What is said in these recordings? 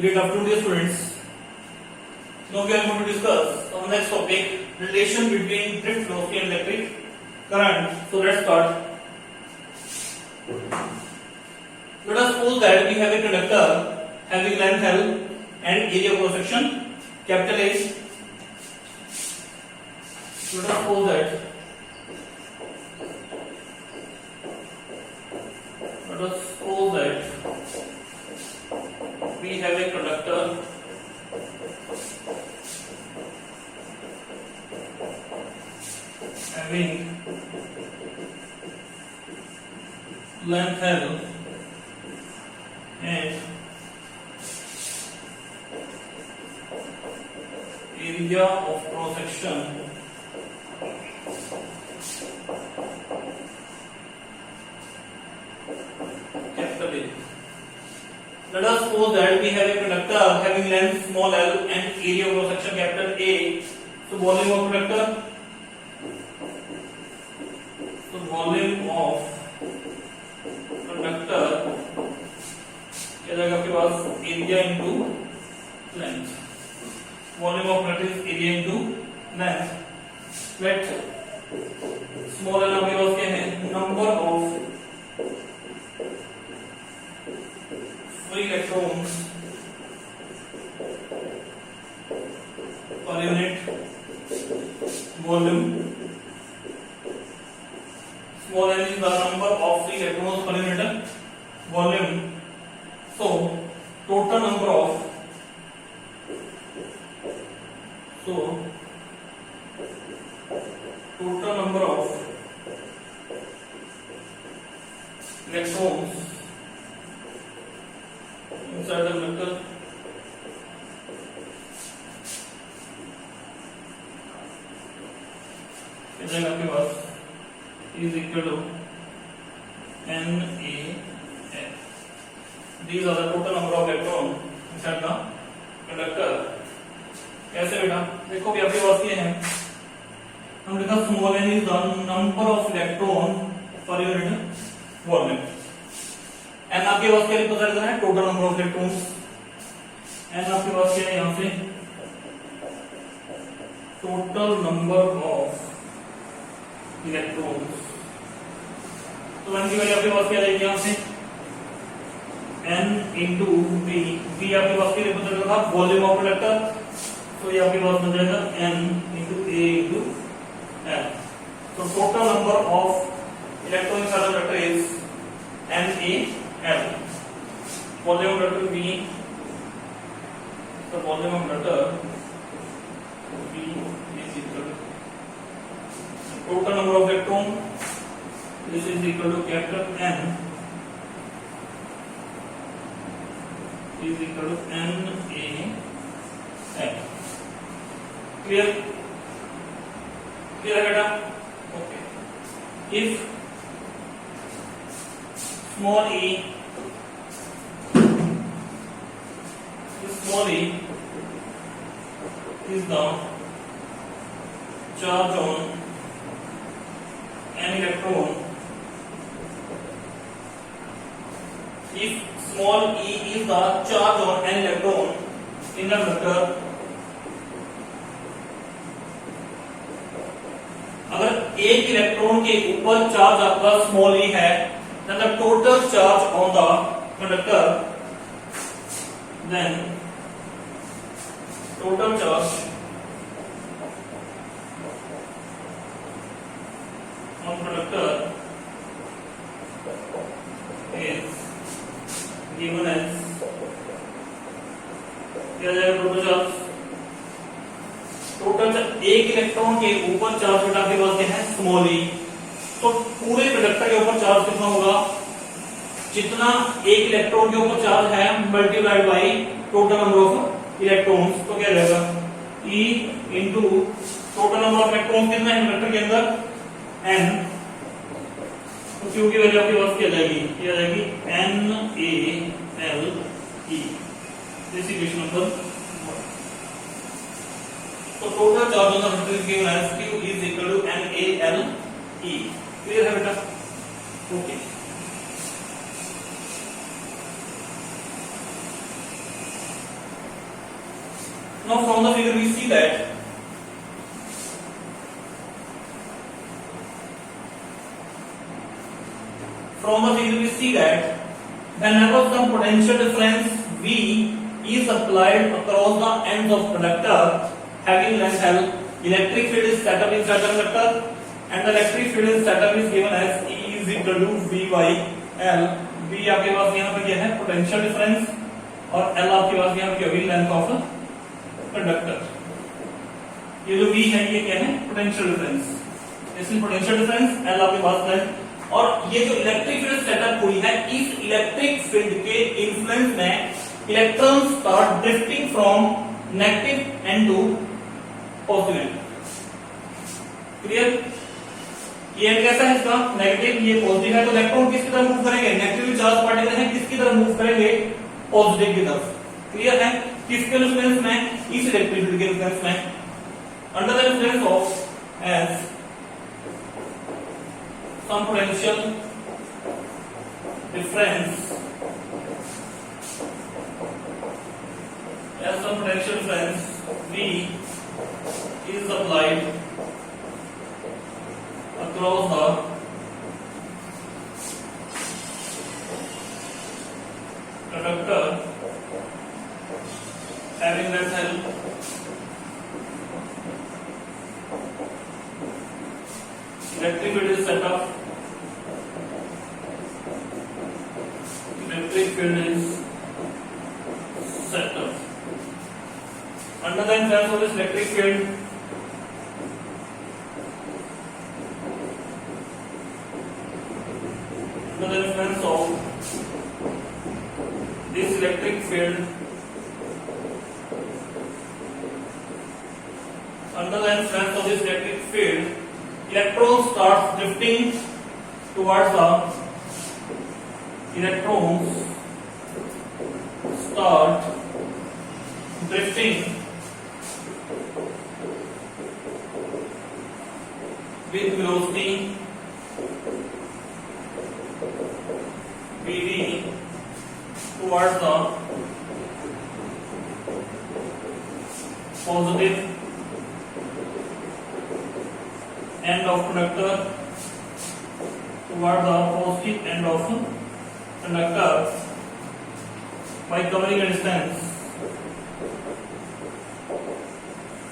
Great afternoon, dear students. Now we are going to discuss our next topic, relation between drift velocity and electric current. So let's start. Let us suppose that we have a conductor having length L and area cross section capital H. Let us suppose that we have a conductor having length L and area of cross section capital A. Let us suppose that we have a conductor having length small l and area of cross section capital A. So volume of conductor, क्या जाएगा आपके पास area into length. Volume of conductor is area into length. Let small L आपके पास क्या है, number of free electrons per unit volume. Small n is the number of free electrons per unit volume. So total number of electrons inside the conductor आपके पास is equal to NaF. These are the total number of electron inside the conductor. कैसे बेटा देखो भी आपके पास ये है, हम लिखा small n is the number of electron per unit volume. n आपके पास क्या रिप्रेजेंट है, total number of electrons. n आपके पास क्या है यहाँ से, टोटल नंबर ऑफ इलेक्ट्रॉन्स. तो n की वैल्यू आपके पास क्या आएगी यहाँ से, n इंटू v. v आपके पास क्या रिप्रेजेंट था, वॉल्यूम ऑफ कंडक्टर. तो ये आपके पास हो जाएगा n into a into n. तो total number of electron in conductor is NaL. Volume of conductor v. तो volume of conductor v is equal to total number of electron. This is equal to capital N is equal to NaL. Clear? Clear है बेटा? Okay. If small e is the charge on an electron. If small e is the charge on an electron in the conductor, अगर एक electron के ऊपर charge आपका small e है, then the total charge on the conductor, then total charge on conductor is given as क्या जाएगा, total charge. Total एक electron के ऊपर चार्ज बेटा आपके पास क्या है, स्मॉल e. तो पूरे कंडक्टर के ऊपर चार्ज कितना होगा, जितना एक इलेक्ट्रॉन के ऊपर चार्ज है multiplied by total number of electrons. तो क्या रहेगा, E into total number of electrons कितना है कंडक्टर के अंदर, n. तो Q की वैल्यू आपके पास क्या जाएगी, ये आ जाएगी NaLe. This equation number 1. तो total charge on the conductor is given as Q is equal to NaLe. Clear है बेटा? Okay. Now from the figure we see that whenever some potential difference V is applied across the ends of conductor having length L, electric field is set up inside the conductor and the electric field is set up is given as E is equal to V by L. V आपके पास यहाँ पे क्या है potential difference और L आपके पास यहाँ पे क्या होगी लेंथ ऑफ कंडक्टर. ये जो V है ये क्या है पोटेंशियल डिफरेंस. इसमें पोटेंशियल डिफरेंस L आपके पास लेंथ और ये जो इलेक्ट्रिक फील्ड सेटअप हुई है इस इलेक्ट्रिक फील्ड के इन्फ्लुएंस में electrons start drifting from negative end to positive end. Clear. ये एंड कैसा है इसका नेगेटिव, ये पॉजिटिव है तो इलेक्ट्रॉन किसकी तरफ मूव करेंगे नेगेटिव चार्ज पार्टिकल है किसकी तरफ मूव करेंगे पॉजिटिव की तरफ. क्लियर है. किसके इन्फ्लुएंस में इस इलेक्ट्रिक फील्ड के इन्फ्लुएंस में under the influence of as some potential difference V is applied across the conductor having length L, electric field is set up. Electric field is set up. Under the influence of this electric field, under the influence of this electric field, under the influence of this electric field, electrons start drifting towards the electrons start drifting with velocity Vv towards the positive end of conductor, toward the positive end of conductor by covering a distance.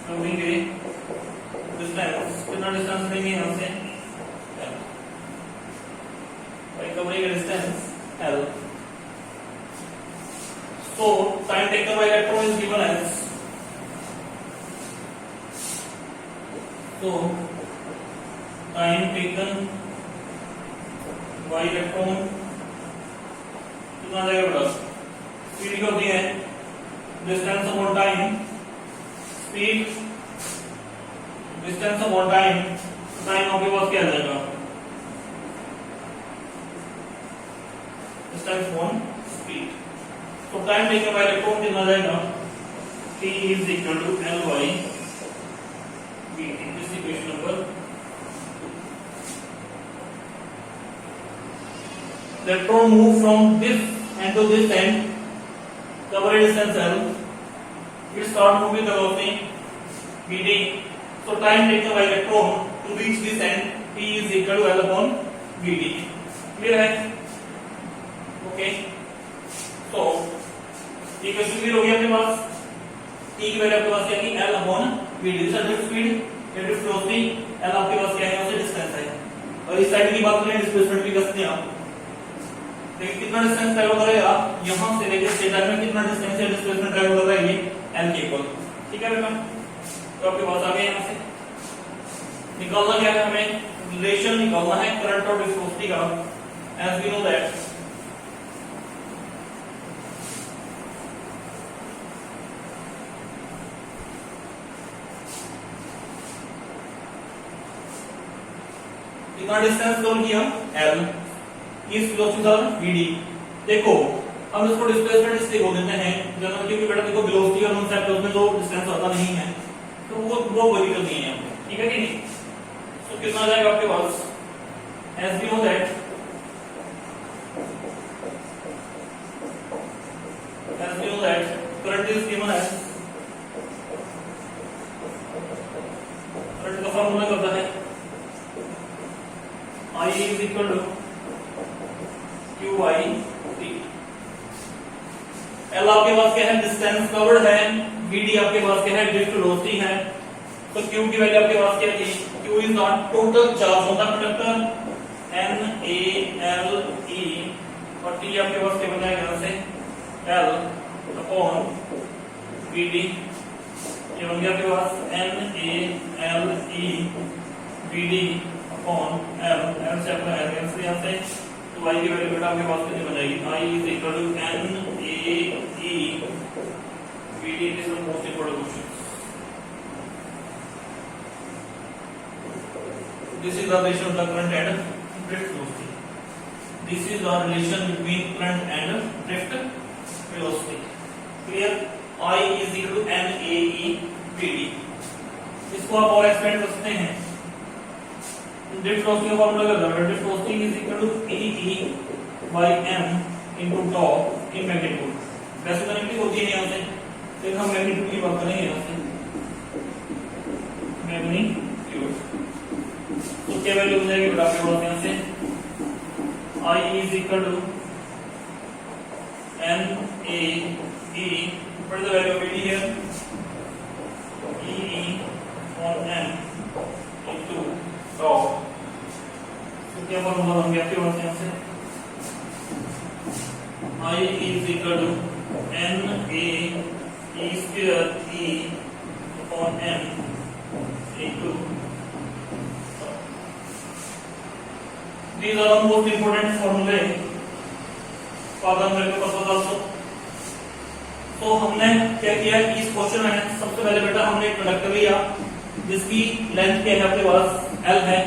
Covering a distance. कितना distance लेंगे यहाँ से? L. By covering a distance L. So time taken by electron is given as time taken by electron कितना जाएगा बेटा speed क्या होती है distance upon time speed distance upon time time आपके पास क्या आ जाएगा डिस्टेंस अपॉन स्पीड. तो टाइम टेकन बाय इलेक्ट्रॉन कितना जाएगा T is equal to L by V. This is equation number. Electron move from this end to this end, cover a distance L. It start moving the velocity Vd. So time taken by electron to reach this end T is equal to L upon Vd. Clear है? Okay. So equation clear हो गया आपके पास. T की value आपके पास क्या है L upon Vd. This is speed, drift velocity. L आपके पास क्या है उससे डिस्टेंस है. और इस साइड की बात करें डिस्प्लेसमेंट की कसते हैं आप. देखिए कितना डिस्टेंस ट्रैवल करेगा यहां से लेकर स्टेटर में कितना डिस्टेंस है डिस्प्लेसमेंट ट्रैवल कर रहा है ये L के इक्वल. ठीक है बेटा. तो आपके पास आ गया यहां से निकालना क्या है हमें रिलेशन निकालना है करंट और विस्कोसिटी का. एज वी नो दैट कितना डिस्टेंस कवर किया L इस वेलोसिटी का Vd. देखो हम इसको डिस्प्लेसमेंट इससे को देते हैं जनरल क्योंकि बेटा देखो वेलोसिटी और कॉन्सेप्ट उसमें जो डिस्टेंस आता नहीं है तो वो वेरिएबल नहीं है. ठीक है कि नहीं. तो कितना आ जाएगा आपके पास as we know that current is given as equal to Q by T. L आपके पास क्या है, डिस्टेंस कवर्ड है, वीडी आपके पास क्या है, ड्रिफ्ट वेलोसिटी है। तो क्यू की वैल्यू आपके पास क्या थी, Q is not total charge on the conductor N A L E, और टी आपके पास क्या बताया यहां से एल अपॉन वी डी। ये बन गया आपके पास N A L E V D upon L, L से अपना एल कैंसिल यहां से, तो y की वैल्यू बेटा आपके पास कितनी बनेगी, i is equal to N A E V D. This is the most important question. This is the relation of the current and drift velocity. This is the relation between current and drift velocity. Clear? I is equal to n a e v d. इसको आप और expand कर सकते हैं। Drift velocity का formula क्या है, drift velocity is equal to e e by m into tau in magnitude। वैसे तो नेगेटिव होती है यहाँ से, फिर हम मैग्नीट्यूड की बात करेंगे यहाँ से, मैग्नीट्यूड। तो क्या वैल्यू हो जाएगी बेटा आपके पास यहाँ से, I is equal to N A E, what is the value of V D here, E E on N into tau. तो क्या फॉर्मूला बन गया आपके पास यहाँ से, I is equal to N A E square E upon N into. These are the most important formulae for the numerical purpose also. तो हमने क्या किया कि इस क्वेश्चन में सबसे पहले बेटा हमने एक कंडक्टर लिया जिसकी लेंथ क्या है आपके पास L है,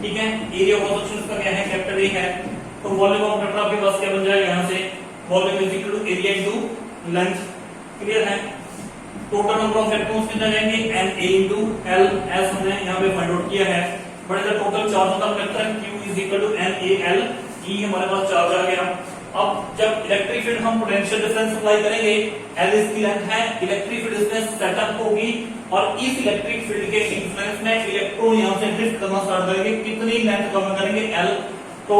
ठीक है, एरिया ऑफ क्रॉस सेक्शन का क्या है, कैपिटल A है। तो वॉल्यूम ऑफ कंडक्टर आपके पास क्या बन जाएगा यहाँ से, volume is equal to area into length. Clear है? टोटल नंबर ऑफ इलेक्ट्रॉन्स कितना जाएंगे, Na इनटू L, एस हमने यहाँ पे फाइंड आउट किया है। But the total charge of the conductor Q is equal to NaL, E हमारे पास चार्ज आ गया। अब जब इलेक्ट्रिक फील्ड हम पोटेंशियल डिफरेंस अप्लाई करेंगे, L इसकी लेंथ है, इलेक्ट्रिक फील्ड डिस्टेंस सेटअप होगी और इस इलेक्ट्रिक फील्ड के इन्फ्लुएंस में इलेक्ट्रॉन यहां से ड्रिफ्ट करना स्टार्ट करेंगे। कितनी लेंथ कवर करेंगे, L। तो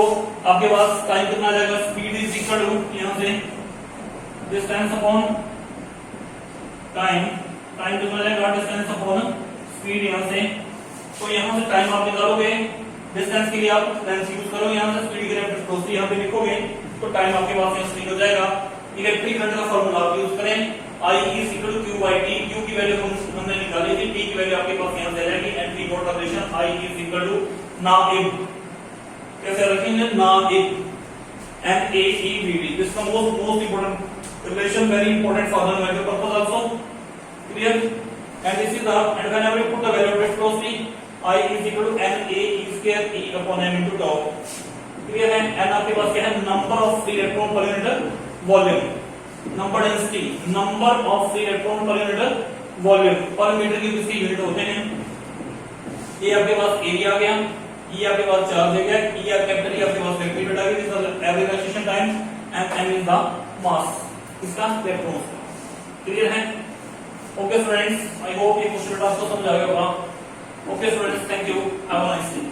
आपके पास टाइम कितना आ जाएगा, स्पीड इज इक्वल टू यहां से डिस्टेंस अपॉन टाइम, टाइम कितना आ जाएगा, डिस्टेंस अपॉन स्पीड यहां से। तो यहां से टाइम आप निकालोगे, डिस्टेंस के लिए आप लेंथ यूज करो, यहां से स्पीड के लिए वेलोसिटी यहां पे लिखोगे, तो टाइम आपके पास यहां से हो जाएगा। इलेक्ट्रिक करंट का फार्मूला आप यूज करें, I is equal to Q by T। Q की वैल्यू हमने निकाली थी, T की वैल्यू आपके पास यहां से आ जाएगी, and T note relation I is equal to नाइब, कैसे रखेंगे, नाइब NaEVD। This is the most important relation, very important for the numerical purpose also. Clear? And this is the, and whenever you put the value of its velocity, I is equal to n a e square e upon m into tau। Clear है? n आपके पास क्या है, number of free electron per unit volume, number density, number of free electron per unit volume, पर metre cube इसके unit होते हैं। ये आपके पास एरिया आ गया, ये आपके पास चार्ज आ गया, ये कैपिटल आपके पास वेक्टर बेटा भी, this is average accession time and m is the mass इसका इलेक्ट्रॉन। क्लियर है? Okay friends, I hope ये क्वेश्चन आपको समझ आ गया होगा। Okay friends, thank you, have a nice day।